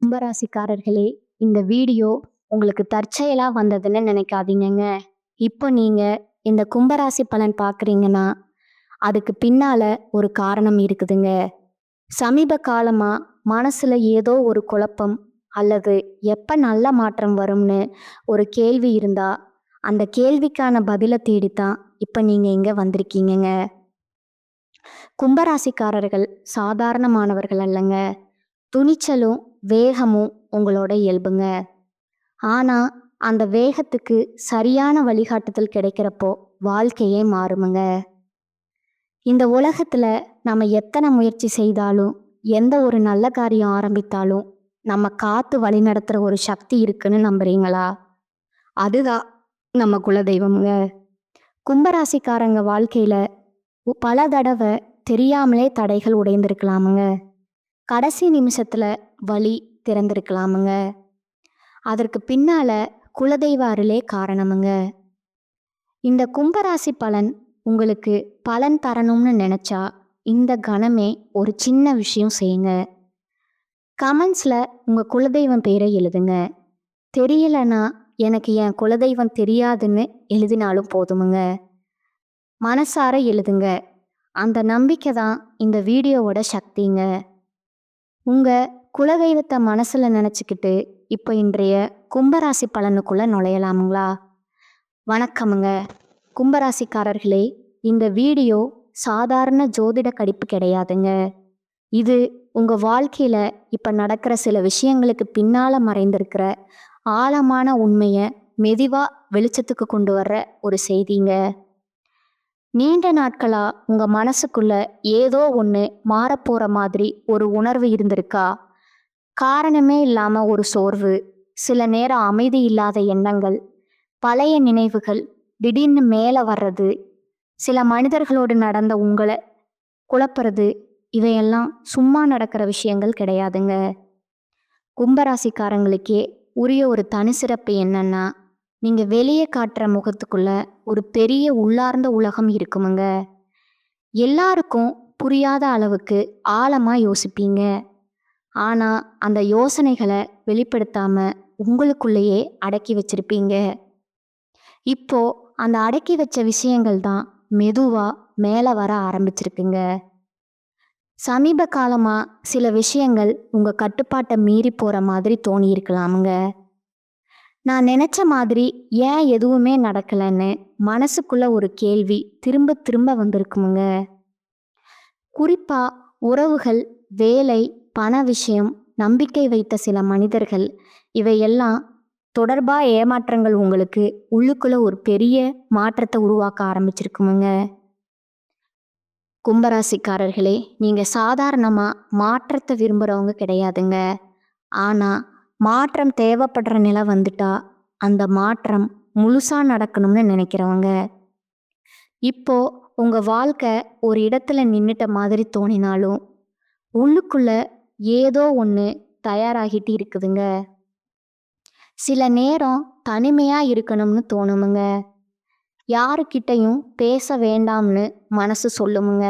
கும்பராசிக்காரர்களே, இந்த வீடியோ உங்களுக்கு தற்செயலா வந்ததுன்னு நினைக்காதீங்கங்க. இப்போ நீங்க இந்த கும்பராசி பலன் பார்க்குறீங்கன்னா, அதுக்கு பின்னால ஒரு காரணம் இருக்குதுங்க. சமீப காலமா மனசுல ஏதோ ஒரு குழப்பம் அல்லது எப்ப நல்ல மாற்றம் வரும்னு ஒரு கேள்வி இருந்தா, அந்த கேள்விக்கான பதில தேடித்தான் இப்ப நீங்க இங்க வந்திருக்கீங்கங்க. கும்பராசிக்காரர்கள் சாதாரணமானவர்கள் அல்லங்க. துணிச்சலும் வேகமும் உங்களோட இயல்புங்க. ஆனா அந்த வேகத்துக்கு சரியான வழிகாட்டுதல் கிடைக்கிறப்போ வாழ்க்கையே மாறுமுங்க. இந்த உலகத்துல நம்ம எத்தனை முயற்சி செய்தாலும், எந்த ஒரு நல்ல காரியம் ஆரம்பித்தாலும் நம்ம காத்து வழிநடத்துற ஒரு சக்தி இருக்குன்னு நம்புறீங்களா? அதுதான் நம்ம குலதெய்வம்ங்க. கும்பராசிக்காரங்க வாழ்க்கையில பல தடவை தெரியாமலே தடைகள் உடைந்திருக்கலாமுங்க. கடைசி நிமிஷத்துல வழி திறந்திருக்கலாமுங்க. அதற்கு பின்னால குலதெய்வ அருளே காரணமுங்க. இந்த கும்பராசி பலன் உங்களுக்கு பலன் தரணும்னு நினைச்சா இந்த கணமே ஒரு சின்ன விஷயம் செய்யுங்க. கமெண்ட்ஸ்ல உங்க குலதெய்வம் பேரை எழுதுங்க. தெரியலனா எனக்கு என் குலதெய்வம் தெரியாதுன்னு எழுதினாலும் போதுமுங்க. மனசார எழுதுங்க. அந்த நம்பிக்கை தான் இந்த வீடியோவோட சக்திங்க. உங்க குலதெய்வத்தை மனசுல நினைச்சுக்கிட்டு இப்போ இன்றைய கும்பராசி பலனுக்குள்ள நுழையலாமுங்களா? வணக்கமுங்க கும்பராசிக்காரர்களே. இந்த வீடியோ சாதாரண ஜோதிட கணிப்பு கிடையாதுங்க. இது உங்க வாழ்க்கையில இப்ப நடக்கிற சில விஷயங்களுக்கு பின்னால மறைந்திருக்கிற ஆழமான உண்மையை மெதுவா வெளிச்சத்துக்கு கொண்டு வர்ற ஒரு செய்திங்க. நீண்ட நாட்களா உங்க மனசுக்குள்ள ஏதோ ஒன்று மாறப்போற மாதிரி ஒரு உணர்வு இருந்திருக்கா? காரணமே இல்லாம ஒரு சோர்வு, சில நேரம் அமைதி இல்லாத எண்ணங்கள், பழைய நினைவுகள் திடீர்னு மேலே வர்றது, சில மனிதர்களோடு நடந்த உங்களை குழப்புறது, இவையெல்லாம் சும்மா நடக்கிற விஷயங்கள் கிடையாதுங்க. கும்பராசிக்காரங்களுக்கே உரிய ஒரு தனி சிறப்பு என்னன்னா, நீங்க வெளியே காட்டுற முகத்துக்குள்ள ஒரு பெரிய உள்ளார்ந்த உலகம் இருக்குமுங்க. எல்லாருக்கும் புரியாத அளவுக்கு ஆழமா யோசிப்பீங்க. ஆனா அந்த யோசனைகளை வெளிப்படுத்தாம உங்களுக்குள்ளேயே அடக்கி வச்சிருப்பீங்க. இப்போ அந்த அடக்கி வச்ச விஷயங்கள் தான் மெதுவா மேலே வர ஆரம்பிச்சிருக்குங்க. சமீப காலமா சில விஷயங்கள் உங்க கட்டுப்பாட்டை மீறி போற மாதிரி தோணி இருக்கலாமுங்க. நான் நினைச்ச மாதிரி ஏன் எதுவுமே நடக்கலன்னு மனசுக்குள்ள ஒரு கேள்வி திரும்ப திரும்ப வந்திருக்குமுங்க. குறிப்பா உறவுகள், வேலை, பண விஷயம், நம்பிக்கை வைத்த சில மனிதர்கள், இவையெல்லாம் தொடர்பா ஏமாற்றங்கள் உங்களுக்கு உள்ளுக்குள்ள ஒரு பெரிய மாற்றத்தை உருவாக்க ஆரம்பிச்சிருக்குமுங்க. கும்பராசிக்காரர்களே, நீங்க சாதாரணமா மாற்றத்தை விரும்புறவங்க கிடையாதுங்க. ஆனா மாற்றம் தேவைப்படுற நிலை வந்துட்டா அந்த மாற்றம் முழுசா நடக்கணும்னு நினைக்கிறவங்க. இப்போ உங்க வாழ்க்கை ஒரு இடத்துல நின்னுட்ட மாதிரி தோணினாலும் உள்ளுக்குள்ள ஏதோ ஒன்று தயாராகிட்டு இருக்குதுங்க. சில நேரம் தனிமையா இருக்கணும்னு தோணுமுங்க. யாருக்கிட்டையும் பேச வேண்டாம்னு மனசு சொல்லுமுங்க.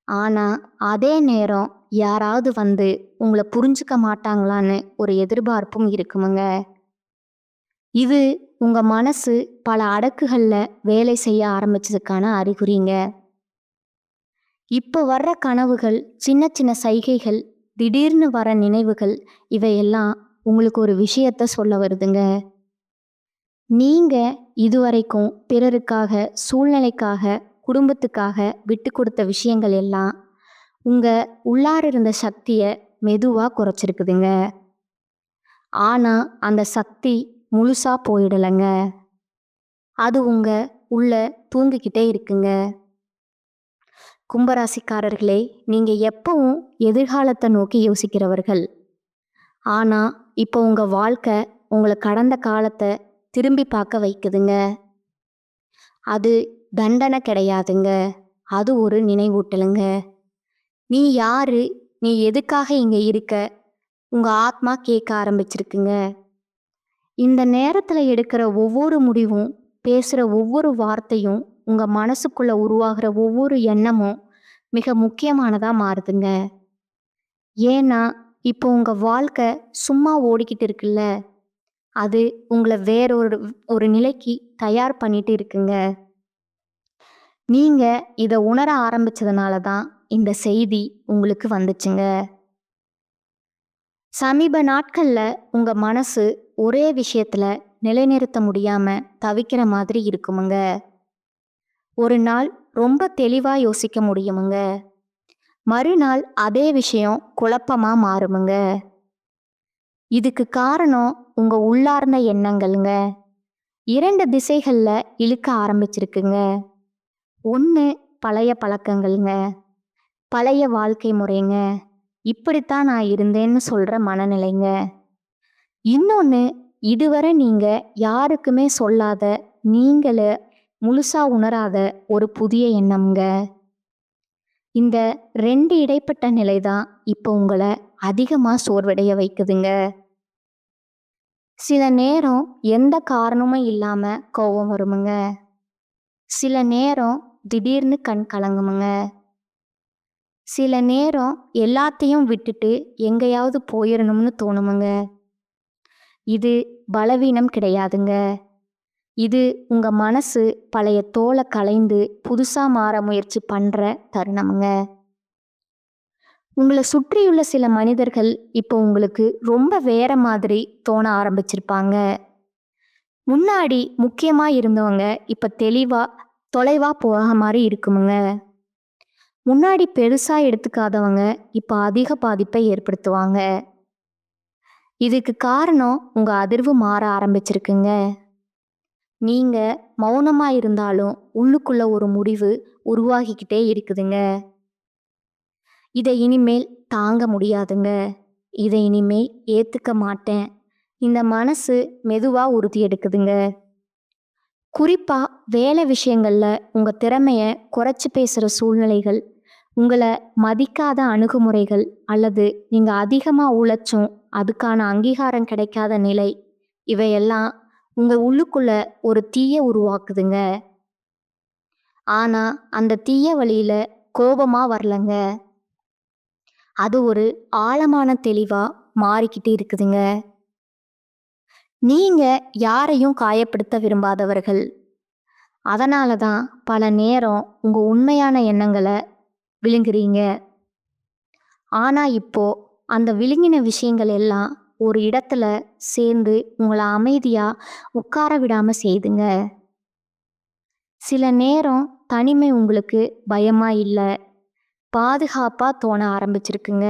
ஆனா அதே நேரம் யாராவது வந்து உங்களை புரிஞ்சுக்க மாட்டாங்களான்னு ஒரு எதிர்பார்ப்பும் இருக்குமுங்க. இது உங்க மனசு பல அடுக்குகள்ல வேலை செய்ய ஆரம்பிச்சதுக்கான அறிகுறிங்க. இப்போ வர்ற கனவுகள், சின்ன சின்ன சைகைகள், திடீர்னு வர நினைவுகள், இவையெல்லாம் உங்களுக்கு ஒரு விஷயத்த சொல்ல வருதுங்க. நீங்க இதுவரைக்கும் பிறருக்காக, சூழ்நிலைக்காக, குடும்பத்துக்காக விட்டு கொடுத்த விஷயங்கள் எல்லாம் உங்க உள்ளார இருந்த சக்தியை மெதுவா குறைச்சிருக்குதுங்க. ஆனா அந்த சக்தி முழுசா போயிடலைங்க. அது உங்க உள்ள தூங்கிக்கிட்டே இருக்குங்க. கும்பராசிக்காரர்களே, நீங்க எப்பவும் எதிர்காலத்தை நோக்கி யோசிக்கிறவர்கள். ஆனா இப்போ உங்க வாழ்க்கை உங்களை கடந்த காலத்தை திரும்பி பார்க்க வைக்குதுங்க. அது தண்டனை கிடையாதுங்க. அது ஒரு நினைவூட்டலுங்க. நீ யாரு, நீ எதுக்காக இங்க இருக்க, உங்க ஆத்மா கேட்க ஆரம்பிச்சிருக்குங்க. இந்த நேரத்துல எடுக்கிற ஒவ்வொரு முடிவும், பேசுற ஒவ்வொரு வார்த்தையும், உங்க மனசுக்குள்ள உருவாகிற ஒவ்வொரு எண்ணமும் மிக முக்கியமானதா மாறுதுங்க. ஏன்னா இப்போ உங்க வாழ்க்கை சும்மா ஓடிக்கிட்டு இருக்குல்ல, அது உங்கள வேறொரு ஒரு நிலைக்கு தயார் பண்ணிட்டு இருக்குங்க. நீங்க இத உணர ஆரம்பிச்சதுனால தான் இந்த செய்தி உங்களுக்கு வந்துச்சுங்க. சமீப நாட்கள்ல உங்க மனசு ஒரே விஷயத்துல நிலைநிறுத்த முடியாம தவிக்கிற மாதிரி இருக்குமுங்க. ஒரு நாள் ரொம்ப தெளிவா யோசிக்க முடியுமுங்க. மறுநாள் அதே விஷயம் குழப்பமா மாறுமுங்க. இதுக்கு காரணம் உங்க உள்ளார்ந்த எண்ணங்கள்ங்க. 2 திசைகள்ல இழுக்க ஆரம்பிச்சிருக்குங்க. 1 பழைய பழக்கங்கள்ங்க, பழைய வாழ்க்கை முறைங்க. இப்படித்தான் நான் இருந்தேன்னு சொல்ற மனநிலைங்க. இன்னொன்னு, இதுவரை நீங்க யாருக்குமே சொல்லாத, நீங்களே முழுசா உணராத ஒரு புதிய எண்ணம்ங்க. இந்த 2 இடைப்பட்ட நிலை தான் இப்போ உங்கள அதிகமா சோர்வடைய வைக்குதுங்க. சில நேரம் எந்த காரணமும் இல்லாம கோவம் வருமுங்க. சில நேரம் திடீர்னு கண் கலங்குமுங்க. சில நேரம் எல்லாத்தையும் விட்டுட்டு எங்கேயாவது போயிரணும்னு தோணுமுங்க. இது பலவீனம் கிடையாதுங்க. இது உங்க மனசு பழைய தோலை களைந்து புதுசா மாற முயற்சி பண்ற தருணமுங்க. உங்களை சுற்றியுள்ள சில மனிதர்கள் இப்போ உங்களுக்கு ரொம்ப வேற மாதிரி தோண ஆரம்பிச்சிருப்பாங்க. முன்னாடி முக்கியமா இருந்தவங்க இப்ப தொலைவா போக மாதிரி இருக்குமுங்க. முன்னாடி பெருசா எடுத்துக்காதவங்க இப்ப அதிக பாதிப்பை ஏற்படுத்துவாங்க. இதுக்கு காரணம் உங்க அதிர்வு மாற ஆரம்பிச்சிருக்குங்க. நீங்க மௌனமா இருந்தாலும் உள்ளுக்குள்ள ஒரு முடிவு உருவாகிக்கிட்டே இருக்குதுங்க. இதை இனிமேல் தாங்க முடியாதுங்க. இதை இனிமேல் ஏத்துக்க மாட்டேன். இந்த மனசு மெதுவா உறுதி எடுக்குதுங்க. குறிப்பா வேலை விஷயங்கள்ல உங்க திறமைய குறைச்சு பேசுற சூழ்நிலைகள், உங்களை மதிக்காத அணுகுமுறைகள், அல்லது நீங்க அதிகமா உழைச்சும் அதுக்கான அங்கீகாரம் கிடைக்காத நிலை, இவையெல்லாம் உங்க உள்ளுக்குள்ள ஒரு தீய உருவாக்குதுங்க. ஆனா அந்த தீய வழியில கோபமா வரலங்க. அது ஒரு ஆழமான தெளிவா மாறிக்கிட்டு இருக்குதுங்க. நீங்க யாரையும் காயப்படுத்த விரும்பாதவர்கள். அதனால தான் பல நேரம் உங்க உண்மையான எண்ணங்களை விழுங்குறீங்க. ஆனா இப்போ அந்த விழுங்கின விஷயங்கள் எல்லாம் ஒரு இடத்துல சேர்ந்து உங்களை அமைதியா உட்கார விடாம செய்துங்க. சில நேரம் தனிமை உங்களுக்கு பயமா இல்ல, பாதுகாப்பா தோண ஆரம்பிச்சிருக்குங்க.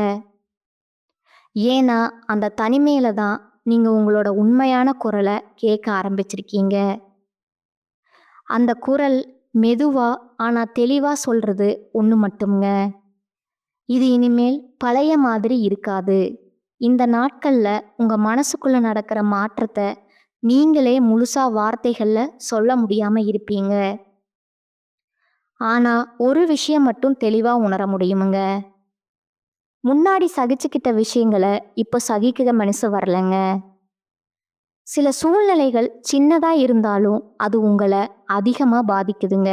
ஏன்னா அந்த தனிமையில தான் நீங்க உங்களோட உண்மையான குரலை கேட்க ஆரம்பிச்சிருக்கீங்க. அந்த குரல் மெதுவா ஆனா தெளிவா சொல்றது ஒன்று மட்டும்ங்க. இது இனிமேல் பழைய மாதிரி இருக்காது. இந்த நாட்கள்ல உங்க மனசுக்குள்ள நடக்கிற மாற்றத்தை நீங்களே முழுசா வார்த்தைகள்ல சொல்ல முடியாம இருப்பீங்க. ஆனா ஒரு விஷயம் மட்டும் தெளிவா உணர முடியுமுங்க. முன்னாடி சகிச்சுக்கிட்ட விஷயங்களை இப்போ சகிக்கிற மனசு வரலங்க. சில சூழ்நிலைகள் சின்னதா இருந்தாலும் அது உங்களை அதிகமா பாதிக்குதுங்க.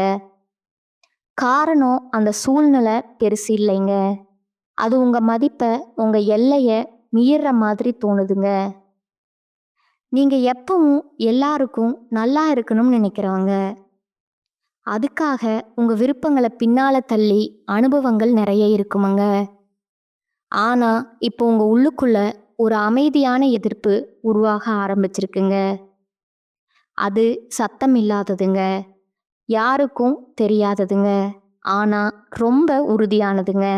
காரணம் அந்த சூழ்நிலை பெருசு இல்லைங்க. அது உங்க மதிப்பை, உங்க எல்லைய மீற மாதிரி தோணுதுங்க. நீங்க எப்பவும் எல்லாருக்கும் நல்லா இருக்கணும்னு நினைக்கிறவங்க. அதுக்காக உங்க விருப்பங்களை பின்னால தள்ளி அனுபவங்கள் நிறைய இருக்குமுங்க. ஆனா இப்போ உங்க உள்ளுக்குள்ள ஒரு அமைதியான எதிர்ப்பு உருவாக ஆரம்பிச்சிருக்குங்க. அது சத்தம் இல்லாததுங்க, யாருக்கும் தெரியாததுங்க, ஆனா ரொம்ப உறுதியானதுங்க.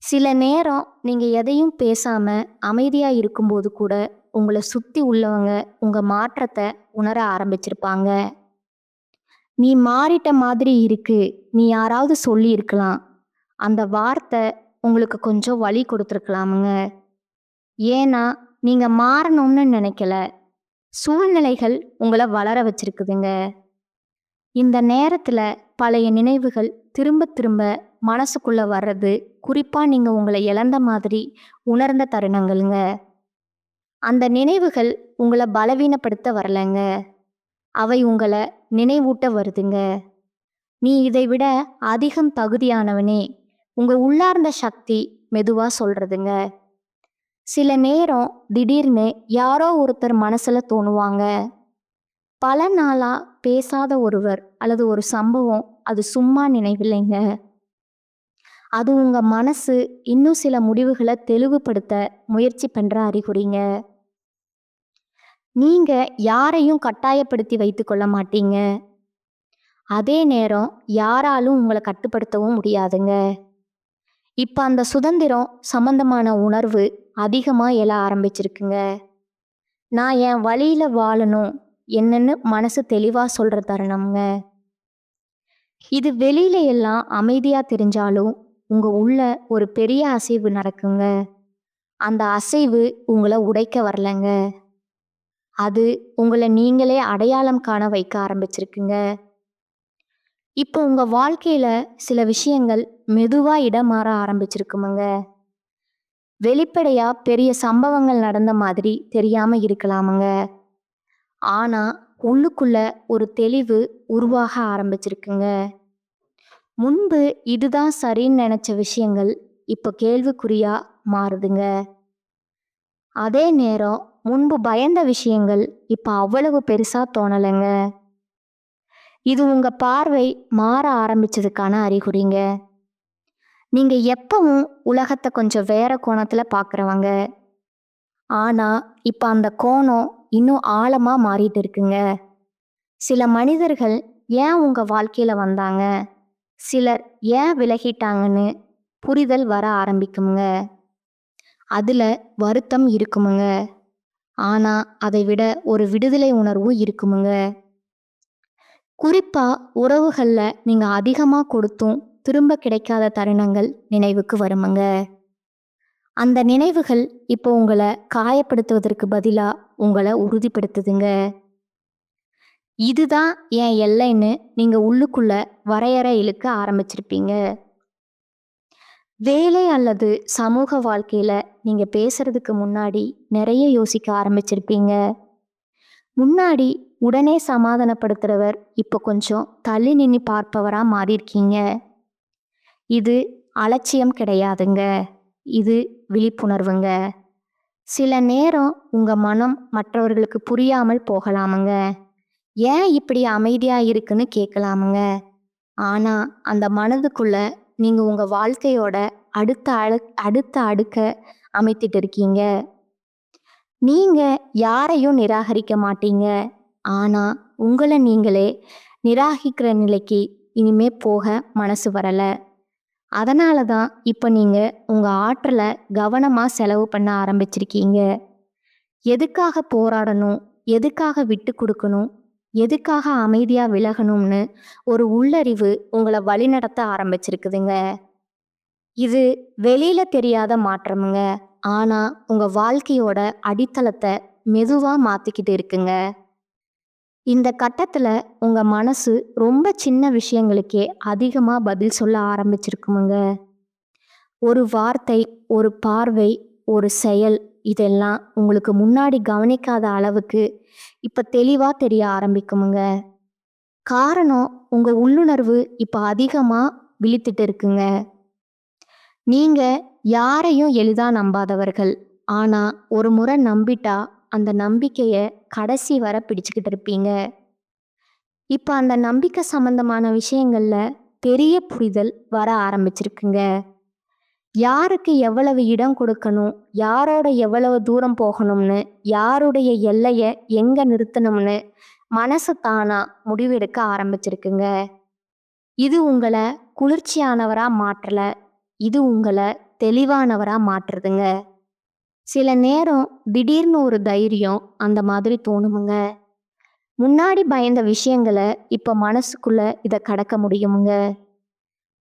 சில நேரம் நீங்க எதையும் பேசாம அமைதியா இருக்கும்போது கூட உங்களை சுத்தி உள்ளவங்க உங்க மாற்றத்தை உணர ஆரம்பிச்சிருப்பாங்க. நீ மாறிட்ட மாதிரி இருக்கு, நீ யாராவது சொல்லி இருக்கலாம். அந்த வார்த்தை உங்களுக்கு கொஞ்சம் வலி கொடுத்துருக்கலாமுங்க. ஏன்னா நீங்க மாறணும்னு நினைக்கல, சூழ்நிலைகள் உங்களை வளர வச்சிருக்குதுங்க. இந்த நேரத்துல பழைய நினைவுகள் திரும்ப திரும்ப மனசுக்குள்ள வர்றது, குறிப்பா நீங்க உங்களை இழந்த மாதிரி உணர்ந்த தருணங்கள்ங்க. அந்த நினைவுகள் உங்களை பலவீனப்படுத்த வரலங்க, அவை உங்களை நினைவூட்ட வருதுங்க. நீ இதை விட அதிகம் தகுதியானவனே, உங்க உள்ளார்ந்த சக்தி மெதுவா சொல்றதுங்க. சில நேரம் திடீர்னு யாரோ ஒருத்தர் மனசுல தோணுவாங்க. பல நாளா பேசாத ஒருவர் அல்லது ஒரு சம்பவம் அது சும்மா நினைவில்லைங்க. அது உங்க மனசு இன்னும் சில முடிவுகளை தெளிவுபடுத்த முயற்சி பண்ற அறிகுறிங்க. நீங்க யாரையும் கட்டாயப்படுத்தி வைத்துக் கொள்ள மாட்டீங்க. அதே நேரம் யாராலும் உங்களை கட்டுப்படுத்தவும் முடியாதுங்க. இப்ப அந்த சுதந்திரம் சம்பந்தமான உணர்வு அதிகமா எழ ஆரம்பிச்சிருக்குங்க. நான் என் வழியில வாழணும் என்னன்னு மனசு தெளிவா சொல்ற தருணம்ங்க. இது வெளியில எல்லாம் அமைதியா தெரிஞ்சாலும் உங்க உள்ள ஒரு பெரிய அசைவு நடக்குங்க. அந்த அசைவு உங்களை உடைக்க வரலங்க. அது உங்களை நீங்களே அடையாளம் காண வைக்க ஆரம்பிச்சிருக்குங்க. இப்போ உங்க வாழ்க்கையில சில விஷயங்கள் மெதுவா இடம் மாற ஆரம்பிச்சிருக்குமுங்க. வெளிப்படையா பெரிய சம்பவங்கள் நடந்த மாதிரி தெரியாம இருக்கலாமுங்க. ஆனா உள்ளுக்குள்ள ஒரு தெளிவு உருவாக ஆரம்பிச்சிருக்குங்க. முன்பு இதுதான் சரின்னு நினைச்ச விஷயங்கள் இப்போ கேள்விக்குறியா மாறுதுங்க. அதே நேரம் முன்பு பயந்த விஷயங்கள் இப்போ அவ்வளவு பெருசா தோணலைங்க. இது உங்க பார்வை மாற ஆரம்பிச்சதுக்கான அறிகுறிங்க. நீங்க எப்பவும் உலகத்தை கொஞ்சம் வேற கோணத்துல பார்க்குறவங்க. ஆனா இப்ப அந்த கோணம் இன்னும் ஆழமா மாறிட்டு இருக்குங்க. சில மனிதர்கள் ஏன் உங்க வாழ்க்கையில வந்தாங்க, சிலர் ஏன் விலகிட்டாங்கன்னு புரிதல் வர ஆரம்பிக்குமுங்க. அதுல வருத்தம் இருக்குமுங்க. ஆனா அதை விட ஒரு விடுதலை உணர்வும் இருக்குமுங்க. குறிப்பா உறவுகள்ல நீங்க அதிகமா கொடுத்தும் திரும்ப கிடைக்காத தருணங்கள் நினைவுக்கு வருமுங்க. அந்த நினைவுகள் இப்போ உங்களை காயப்படுத்துவதற்கு பதிலா உங்களை உறுதிப்படுத்துதுங்க. இதுதான் என் எல்லைன்னு நீங்க உள்ளுக்குள்ள வரையறை இழுக்க ஆரம்பிச்சிருப்பீங்க. வேலை அல்லது சமூக வாழ்க்கையில நீங்க பேசுறதுக்கு முன்னாடி நிறைய யோசிக்க ஆரம்பிச்சிருப்பீங்க. முன்னாடி உடனே சமாதானப்படுத்துறவர் இப்போ கொஞ்சம் தள்ளி நின்னு பார்ப்பவரா மாறியிருக்கீங்க. இது அலட்சியம் கிடையாதுங்க. இது விழிப்புணர்வுங்க. சில நேரம் உங்க மனம் மற்றவர்களுக்கு புரியாமல் போகலாமுங்க. ஏன் இப்படி அமைதியா இருக்குன்னு கேட்கலாமுங்க. ஆனா அந்த மனதுக்குள்ள நீங்க உங்க வாழ்க்கையோட அடுத்த அடுக்க அமைத்துட்டு இருக்கீங்க. நீங்க யாரையும் நிராகரிக்க மாட்டீங்க. ஆனா உங்களை நீங்களே நிராகரிக்கிற நிலைக்கு இனிமே போக மனசு வரல. அதனால தான் இப்போ நீங்க உங்க ஆற்றலை கவனமா செலவு பண்ண ஆரம்பிச்சிருக்கீங்க. எதுக்காக போராடணும், எதுக்காக விட்டு கொடுக்கணும், எதுக்காக அமைதியா விலகணும்னு ஒரு உள்ளறிவு உங்களை வழிநடத்த ஆரம்பிச்சிருக்குதுங்க. இது வெளியில தெரியாத மாற்றமுங்க. ஆனா உங்க வாழ்க்கையோட அடித்தளத்தை மெதுவா மாத்திக்கிட்டு இருக்குங்க. இந்த கட்டத்துல உங்க மனசு ரொம்ப சின்ன விஷயங்களுக்கே அதிகமா பதில் சொல்ல ஆரம்பிச்சிருக்குமுங்க. ஒரு வார்த்தை, ஒரு பார்வை, ஒரு செயல் இதெல்லாம் உங்களுக்கு முன்னாடி கவனிக்காத அளவுக்கு இப்ப தெளிவா தெரிய ஆரம்பிக்குமுங்க. காரணம் உங்க உள்ளுணர்வு இப்ப அதிகமா விழித்துட்டு இருக்குங்க. நீங்க யாரையும் எளிதா நம்பாதவர்கள். ஆனா ஒரு முறை நம்பிட்டா அந்த நம்பிக்கைய கடைசி வரை பிடிச்சுக்கிட்டு இருப்பீங்க. இப்ப அந்த நம்பிக்கை சம்பந்தமான விஷயங்கள்ல பெரிய புரிதல் வர ஆரம்பிச்சிருக்குங்க. யாருக்கு எவ்வளவு இடம் கொடுக்கணும், யாரோட எவ்வளவு தூரம் போகணும்னு, யாருடைய எல்லைய எங்க நிறுத்தணும்னு மனசு தானா முடிவெடுக்க ஆரம்பிச்சிருக்குங்க. இது உங்களை குளிர்ச்சியானவரா மாற்றல, இது உங்களை தெளிவானவரா மாற்றுதுங்க. சில நேரம் திடீர்னு ஒரு தைரியம் அந்த மாதிரி தோணுமுங்க. முன்னாடி பயந்த விஷயங்களை இப்ப மனசுக்குள்ள இதை கடக்க முடியுமுங்க.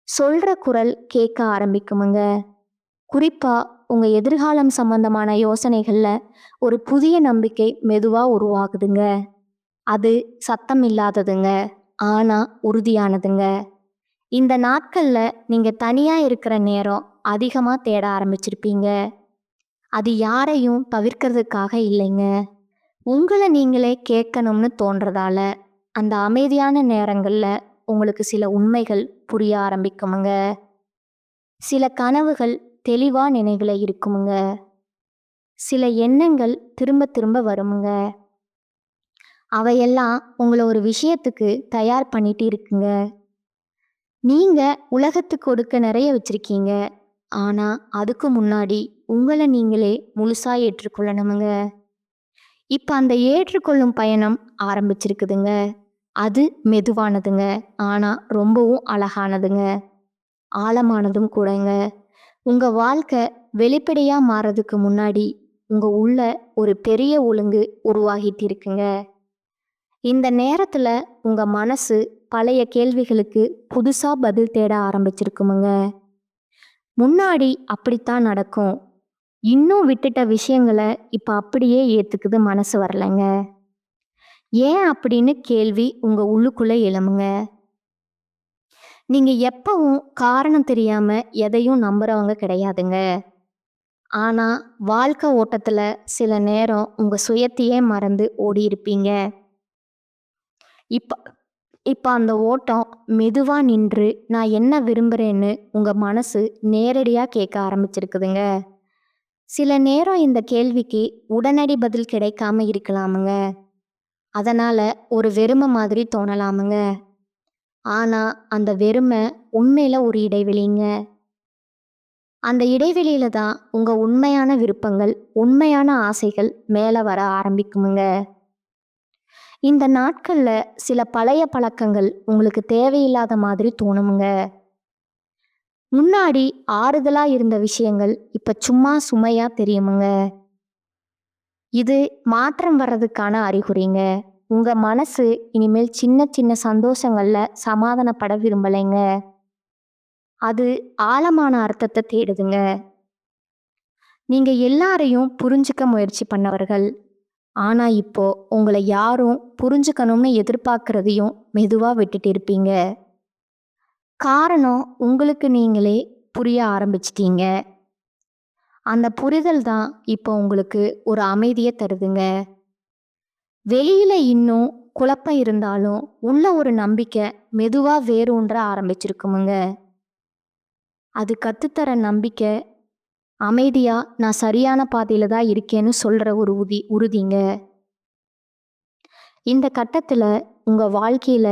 சொல்ற குரல் கேட்க ஆரம்பிக்குமுங்க. குறிப்பா உங்க எதிர்காலம் சம்பந்தமான யோசனைகள்ல ஒரு புதிய நம்பிக்கை மெதுவா உருவாகுதுங்க. அது சத்தம் இல்லாததுங்க, ஆனா உறுதியானதுங்க. இந்த நாட்கள்ல நீங்க தனியா இருக்கிற நேரம் அதிகமா தேட ஆரம்பிச்சிருப்பீங்க. அது யாரையும் தவிர்க்கிறதுக்காக இல்லைங்க, உங்களை நீங்களே கேட்கணும்னு தோன்றதால. அந்த அமைதியான நேரங்கள்ல உங்களுக்கு சில உண்மைகள் புரிய ஆரம்பிக்குமுங்க. சில கனவுகள் தெளிவா நினைவுல இருக்குமுங்க. சில எண்ணங்கள் திரும்ப திரும்ப வருமுங்க. அவையெல்லாம் உங்கள ஒரு விஷயத்துக்கு தயார் பண்ணிட்டு இருக்குங்க. நீங்க உலகத்துக்கு கொடுக்க நிறைய வச்சிருக்கீங்க. ஆனா, அதுக்கு முன்னாடி உங்கள நீங்களே முழுசா ஏற்றுக்கொள்ளணுமுங்க. இப்ப அந்த ஏற்றுக்கொள்ளும் பயணம் ஆரம்பிச்சிருக்குதுங்க. அது மெதுவானதுங்க. ஆனா, ரொம்பவும் அழகானதுங்க. ஆழமானதும் கூடங்க. உங்க வாழ்க்கை வெளிப்படையா மாறதுக்கு முன்னாடி உங்க உள்ள ஒரு பெரிய ஒழுங்கு உருவாகிட்டு இருக்குங்க. இந்த நேரத்துல உங்க மனசு பழைய கேள்விகளுக்கு புதுசா பதில் தேட ஆரம்பிச்சிருக்குமுங்க. முன்னாடி அப்படித்தான் நடக்கும். இன்னும் விட்டுட்ட விஷயங்கள இப்ப அப்படியே ஏத்துக்குது மனசு வரலங்க. ஏன் அப்படின்னு கேள்வி உங்க உள்ளுக்குள்ள எழுமுங்க. நீங்க எப்பவும் காரணம் தெரியாம எதையும் நம்புறவங்க கிடையாதுங்க. ஆனா வாழ்க்கை ஓட்டத்துல சில நேரம் உங்க சுயத்தையே மறந்து ஓடி இருப்பீங்க. இப்ப இப்ப அந்த ஓட்டம் மெதுவா நின்று நான் என்ன விரும்புறேன்னு உங்க மனசு நேரடியா கேட்க ஆரம்பிச்சிருக்குதுங்க. சில நேரம் இந்த கேள்விக்கு உடனடி பதில் கிடைக்காம இருக்கலாமுங்க. அதனால ஒரு வெறுமை மாதிரி தோணலாமுங்க. ஆனா அந்த வெறுமை உண்மையில ஒரு இடைவெளிங்க. அந்த இடைவெளியில தான் உங்க உண்மையான விருப்பங்கள், உண்மையான ஆசைகள் மேல வர ஆரம்பிக்குமுங்க. இந்த நாட்கள்ல சில பழைய பழக்கங்கள் உங்களுக்கு தேவையில்லாத மாதிரி தோணுமுங்க. முன்னாடி ஆறுதலா இருந்த விஷயங்கள் இப்ப சும்மா சுமையா தெரியுமுங்க. இது மாற்றம் வர்றதுக்கான அறிகுறிங்க. உங்க மனசு இனிமேல் சின்ன சின்ன சந்தோஷங்கள்ல சமாதானப்பட விரும்பலைங்க. அது ஆழமான அர்த்தத்தை தேடுதுங்க. நீங்க எல்லாரையும் புரிஞ்சுக்க முயற்சி பண்ணவர்கள். ஆனா இப்போ உங்களை யாரும் புரிஞ்சுக்கணும்னு எதிர்பார்க்கறதையும் மெதுவா விட்டுட்டு இருப்பீங்க. காரணம் உங்களுக்கு நீங்களே புரிய ஆரம்பிச்சிட்டீங்க. அந்த புரிதல் தான் இப்போ உங்களுக்கு ஒரு அமைதியை தருதுங்க. வெளியில இன்னும் குழப்பம் இருந்தாலும் உள்ள ஒரு நம்பிக்கை மெதுவா வேரூன்ற ஆரம்பிச்சிருக்குமுங்க. அது கத்துத்தர நம்பிக்கை அமைதியா நான் சரியான பாதையில தான் இருக்கேன்னு சொல்ற ஒரு உறுதிங்க. இந்த கட்டத்துல உங்க வாழ்க்கையில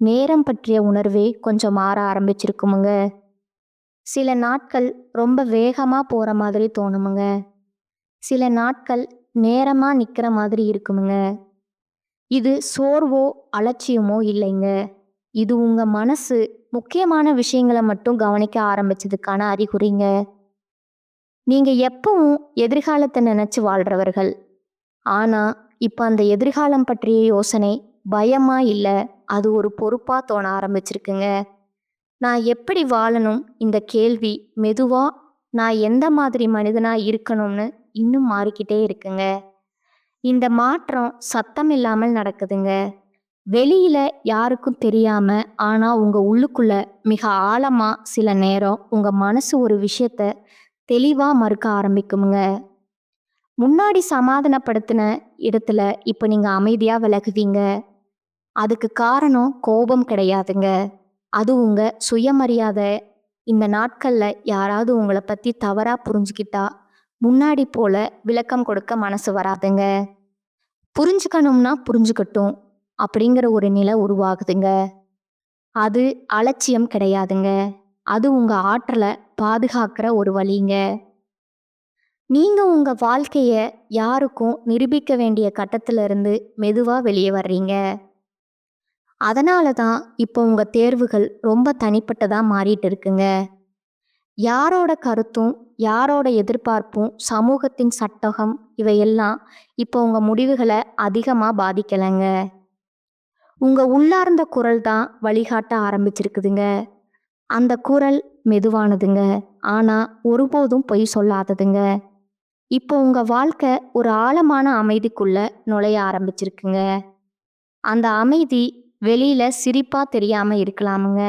நேரம் பற்றிய உணர்வே கொஞ்சம் மாற ஆரம்பிச்சிருக்குமுங்க. சில நாட்கள் ரொம்ப வேகமா போற மாதிரி தோணுமுங்க. சில நாட்கள் நேரமா நிக்கிற மாதிரி இருக்குமுங்க. இது சோர்வோ அலட்சியமோ இல்லைங்க. இது உங்க மனசு முக்கியமான விஷயங்களை மட்டும் கவனிக்க ஆரம்பிச்சதுக்கான அறிகுறிங்க. நீங்க எப்பவும் எதிர்காலத்தை நினைச்சு வாழ்றவர்கள். ஆனா இப்ப அந்த எதிர்காலம் பற்றிய யோசனை பயமா இல்ல, அது ஒரு பொறுப்பா தோண ஆரம்பிச்சிருக்குங்க. நான் எப்படி வாழணும் இந்த கேள்வி மெதுவா நான் எந்த மாதிரி மனிதனா இருக்கணும்னு இன்னும் மாறிக்கிட்டே இருக்குங்க. இந்த மாற்றம் சத்தம் இல்லாமல் நடக்குதுங்க. வெளியில யாருக்கும் தெரியாம, ஆனா உங்க உள்ளுக்குள்ள மிக ஆழமா சில நேரம் உங்க மனசு ஒரு விஷயத்த தெளிவா மறுக்க ஆரம்பிக்குமுங்க. முன்னாடி சமாதானப்படுத்தின இடத்துல இப்ப நீங்க அமைதியா விலகுவீங்க. அதுக்கு காரணம் கோபம் கிடையாதுங்க. அது உங்க சுயமரியாதை. இந்த நாட்கள்ல யாராவது உங்களை பத்தி தவறா புரிஞ்சுக்கிட்டா முன்னாடி போல விளக்கம் கொடுக்க மனசு வராதுங்க. புரிஞ்சுக்கணும்னா புரிஞ்சுக்கட்டும் அப்படிங்கிற ஒரு நிலை உருவாகுதுங்க. அது அலட்சியம் கிடையாதுங்க. அது உங்க ஆற்றலை பாதுகாக்கிற ஒரு வழிங்க. நீங்க உங்க வாழ்க்கைய யாருக்கும் நிரூபிக்க வேண்டிய கட்டத்துல இருந்து மெதுவா வெளியே வர்றீங்க. அதனால தான் இப்போ உங்க தேர்வுகள் ரொம்ப தனிப்பட்டதா மாறிட்டு இருக்குங்க. யாரோட கருத்தும், யாரோட எதிர்பார்ப்பும், சமூகத்தின் சட்டகம் இவையெல்லாம் இப்போ உங்க முடிவுகளை அதிகமா பாதிக்கலைங்க. உங்க உள்ளார்ந்த குரல் தான் வழிகாட்ட ஆரம்பிச்சிருக்குதுங்க. அந்த குரல் மெதுவானதுங்க. ஆனா ஒருபோதும் பொய் சொல்லாததுங்க. இப்போ உங்க வாழ்க்கை ஒரு ஆழமான அமைதிக்குள்ள நுழைய ஆரம்பிச்சிருக்குங்க. அந்த அமைதி வெளியில சிரிப்பா தெரியாம இருக்கலாமுங்க.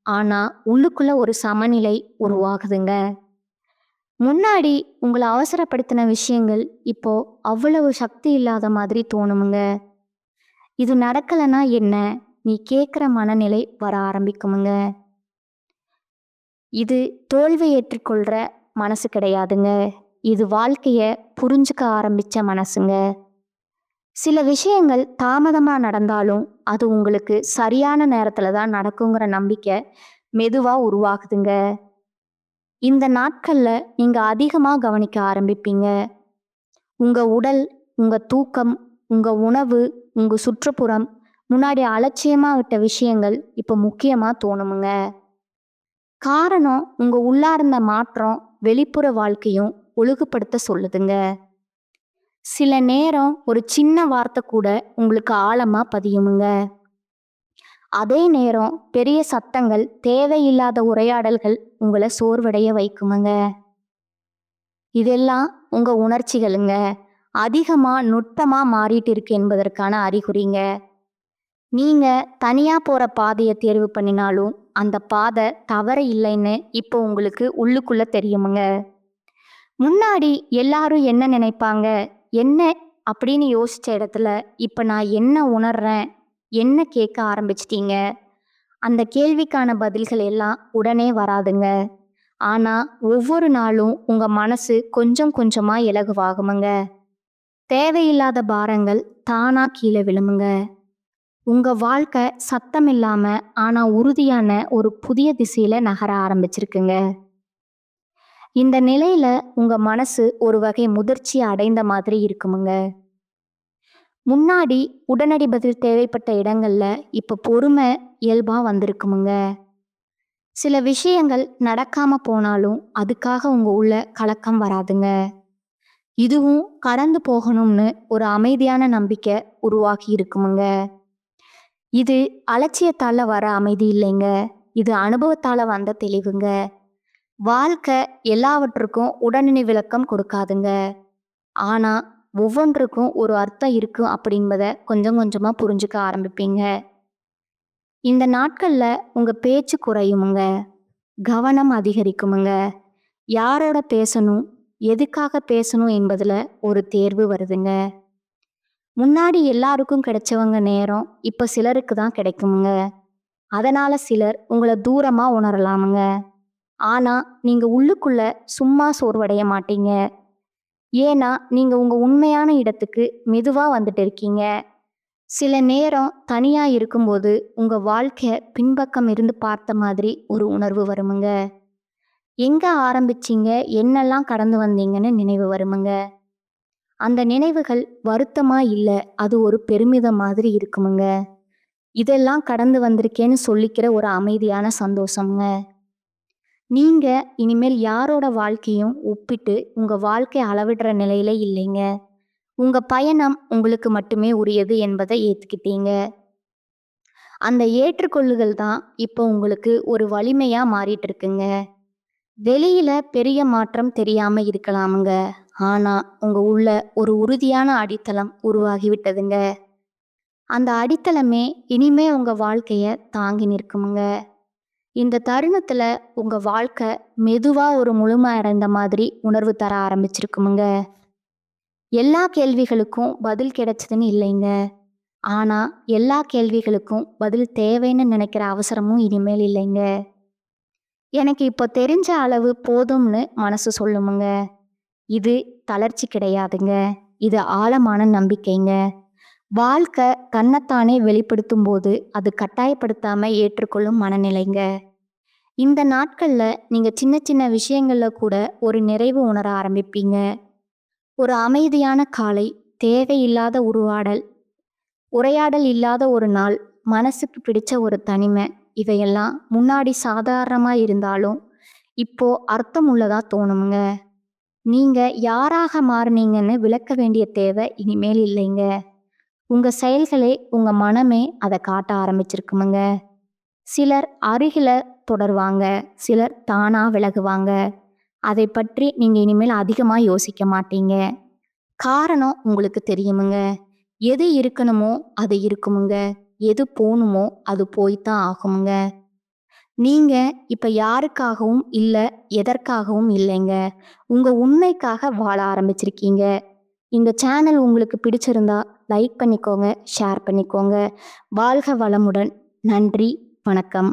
ஆனா உள்ளுக்குள்ள ஒரு சமநிலை உருவாகுதுங்க. முன்னாடி உங்களை அவசரப்படுத்தின விஷயங்கள் இப்போ அவ்வளவு சக்தி இல்லாத மாதிரி தோணுமுங்க. இது நடக்கலைன்னா என்ன, நீ கேட்குற மனநிலை வர ஆரம்பிக்குமுங்க. இது தோல்வி ஏற்றுக்கொள்ற மனசு கிடையாதுங்க. இது வாழ்க்கைய புரிஞ்சுக்க ஆரம்பிச்ச மனசுங்க. சில விஷயங்கள் தாமதமா நடந்தாலும் அது உங்களுக்கு சரியான நேரத்துல தான் நடக்குங்கிற நம்பிக்கை மெதுவா உருவாகுதுங்க. இந்த நாட்கள்ல நீங்க அதிகமா கவனிக்க ஆரம்பிப்பீங்க. உங்க உடல், உங்க தூக்கம், உங்க உணவு, உங்க சுற்றுப்புறம் முன்னாடி அலட்சியமா விட்ட விஷயங்கள் இப்ப முக்கியமா தோணுமுங்க. காரணம் உங்க உள்ளார்ந்த மாற்றம் வெளிப்புற வாழ்க்கையும் ஒழுங்குபடுத்த சொல்லுதுங்க. சில நேரம் ஒரு சின்ன வார்த்தை கூட உங்களுக்கு ஆழமா பதியுமுங்க. அதே நேரம் பெரிய சத்தங்கள், தேவையில்லாத உரையாடல்கள் உங்களை சோர்வடைய வைக்குமுங்க. இதெல்லாம் உங்க உணர்ச்சிகளுங்க அதிகமா நுட்பமா மாறிட்டு இருக்கு என்பதற்கான அறிகுறிங்க. நீங்க தனியா போற பாதையை தேர்வு பண்ணினாலும் அந்த பாதை தவறு இல்லைன்னு இப்போ உங்களுக்கு உள்ளுக்குள்ள தெரியுமுங்க. முன்னாடி எல்லாரும் என்ன நினைப்பாங்க, என்ன அப்படின்னு யோசிச்ச இடத்துல இப்ப நான் என்ன உணர்றேன், என்ன கேட்க ஆரம்பிச்சிட்டீங்க. அந்த கேள்விக்கான பதில்கள் எல்லாம் உடனே வராதுங்க. ஆனா ஒவ்வொரு நாளும் உங்க மனசு கொஞ்சம் கொஞ்சமா இலகுவாகுமுங்க. தேவையில்லாத பாரங்கள் தானா கீழே விழுமுங்க. உங்க வாழ்க்கை சத்தம் இல்லாம ஆனா உறுதியான ஒரு புதிய திசையில நகர ஆரம்பிச்சிருக்குங்க. இந்த நிலையில உங்க மனசு ஒரு வகை முதிர்ச்சி அடைந்த மாதிரி இருக்குமுங்க. முன்னாடி உடனடி பதில் தேவைப்பட்ட இடங்கள்ல இப்ப பொறுமை இயல்பா வந்திருக்குமுங்க. சில விஷயங்கள் நடக்காம போனாலும் அதுக்காக உங்க உள்ள கலக்கம் வராதுங்க. இதுவும் கடந்து போகணும்னு ஒரு அமைதியான நம்பிக்கை உருவாகி இருக்குமுங்க. இது அலட்சியத்தால வர அமைதி இல்லைங்க. இது அனுபவத்தால வந்த தெளிவுங்க. வாழ்க்கை எல்லாவற்றுக்கும் உடனடி விளக்கம் கொடுக்காதுங்க. ஆனா ஒவ்வொன்றுக்கும் ஒரு அர்த்தம் இருக்கும் அப்படின்பத கொஞ்சம் கொஞ்சமா புரிஞ்சுக்க ஆரம்பிப்பீங்க. இந்த நாட்கள்ல உங்க பேச்சு குறையுமுங்க. கவனம் அதிகரிக்குமுங்க. யாரோட பேசணும், எதுக்காக பேசணும் என்பதுல ஒரு தேர்வு வருதுங்க. முன்னாடி எல்லாருக்கும் கிடைச்சவங்க நேரம் இப்ப சிலருக்கு தான் கிடைக்குமுங்க. அதனால சிலர் உங்களை தூரமா உணரலாமுங்க. ஆனா நீங்க உள்ளுக்குள்ள சும்மா சோர்வடைய மாட்டீங்க. ஏன்னா நீங்க உங்க உண்மையான இடத்துக்கு மெதுவா வந்துட்டு இருக்கீங்க. சில நேரம் தனியா இருக்கும்போது உங்க வாழ்க்கைய பின்பக்கம் இருந்து பார்த்த மாதிரி ஒரு உணர்வு வருமுங்க. எங்க ஆரம்பிச்சீங்க, என்னெல்லாம் கடந்து வந்தீங்கன்னு நினைவு வருமுங்க. அந்த நினைவுகள் வருத்தமா இல்ல, அது ஒரு பெருமிதம் மாதிரி இருக்குமுங்க. இதெல்லாம் கடந்து வந்திருக்கேன்னு சொல்லிக்கிற ஒரு அமைதியான சந்தோஷம்ங்க. நீங்க இனிமேல் யாரோட வாழ்க்கையும் ஒப்பிட்டு உங்க வாழ்க்கை அளவிடுற நிலையில இல்லைங்க. உங்க பயணம் உங்களுக்கு மட்டுமே உரியது என்பதை ஏத்துக்கிட்டீங்க. அந்த ஏற்றுக்கொள்ளுதல் தான் இப்போ உங்களுக்கு ஒரு வலிமையா மாறிட்டு இருக்குங்க. வெளியில பெரிய மாற்றம் தெரியாம இருக்கலாமுங்க. ஆனா உங்க உள்ள ஒரு உறுதியான அடித்தளம் உருவாகி விட்டதுங்க. அந்த அடித்தளமே இனிமே உங்க வாழ்க்கைய தாங்கி நிற்குமுங்க. இந்த தருணத்துல உங்க வாழ்க்கை மெதுவா ஒரு முழுமை அடைந்த மாதிரி உணர்வு தர ஆரம்பிச்சிருக்குமுங்க. எல்லா கேள்விகளுக்கும் பதில் கிடைச்சதுன்னு இல்லைங்க. ஆனா எல்லா கேள்விகளுக்கும் பதில் தேவைன்னு நினைக்கிற அவசரமும் இனிமேல் இல்லைங்க. எனக்கு இப்போ தெரிஞ்ச அளவு போதும்னு மனசு சொல்லுமுங்க. இது தளர்ச்சி கிடையாதுங்க. இது ஆழமான நம்பிக்கைங்க. வாழ்க்கை தன்னைத்தானே வெளிப்படுத்தும் போது அது கட்டாயப்படுத்தாம ஏற்றுக்கொள்ளும் மனநிலைங்க. இந்த நாட்கள்ல நீங்க சின்ன சின்ன விஷயங்கள்ல கூட ஒரு நிறைவு உணர ஆரம்பிப்பீங்க. ஒரு அமைதியான காலை, தேவையில்லாத உரையாடல் இல்லாத ஒரு நாள், மனசுக்கு பிடிச்ச ஒரு தனிமை, இவையெல்லாம் முன்னாடி சாதாரணமா இருந்தாலும் இப்போ அர்த்தம் உள்ளதா தோணுமுங்க. நீங்க யாராக மாறுனீங்கன்னு விளக்க வேண்டிய தேவை இனிமேல் இல்லைங்க. உங்க செயல்களே, உங்க மனமே அதை காட்ட ஆரம்பிச்சிருக்குமுங்க. சிலர் அருகில தொடருவாங்க, சிலர் தானா விலகுவாங்க. அதை பற்றி நீங்க இனிமேல் அதிகமா யோசிக்க மாட்டீங்க. காரணம் உங்களுக்கு தெரியுமுங்க. எது இருக்கணுமோ அது இருக்குமுங்க. எது போகணுமோ அது போய்த்தான் ஆகுமுங்க. நீங்க இப்ப யாருக்காகவும் இல்ல, எதற்காகவும் இல்லைங்க. உங்க உண்மைக்காக வாழ ஆரம்பிச்சிருக்கீங்க. இந்த சேனல் உங்களுக்கு பிடிச்சிருந்தா லைக் பண்ணிக்கோங்க, ஷேர் பண்ணிக்கோங்க. வாழ்க வளமுடன். நன்றி, வணக்கம்.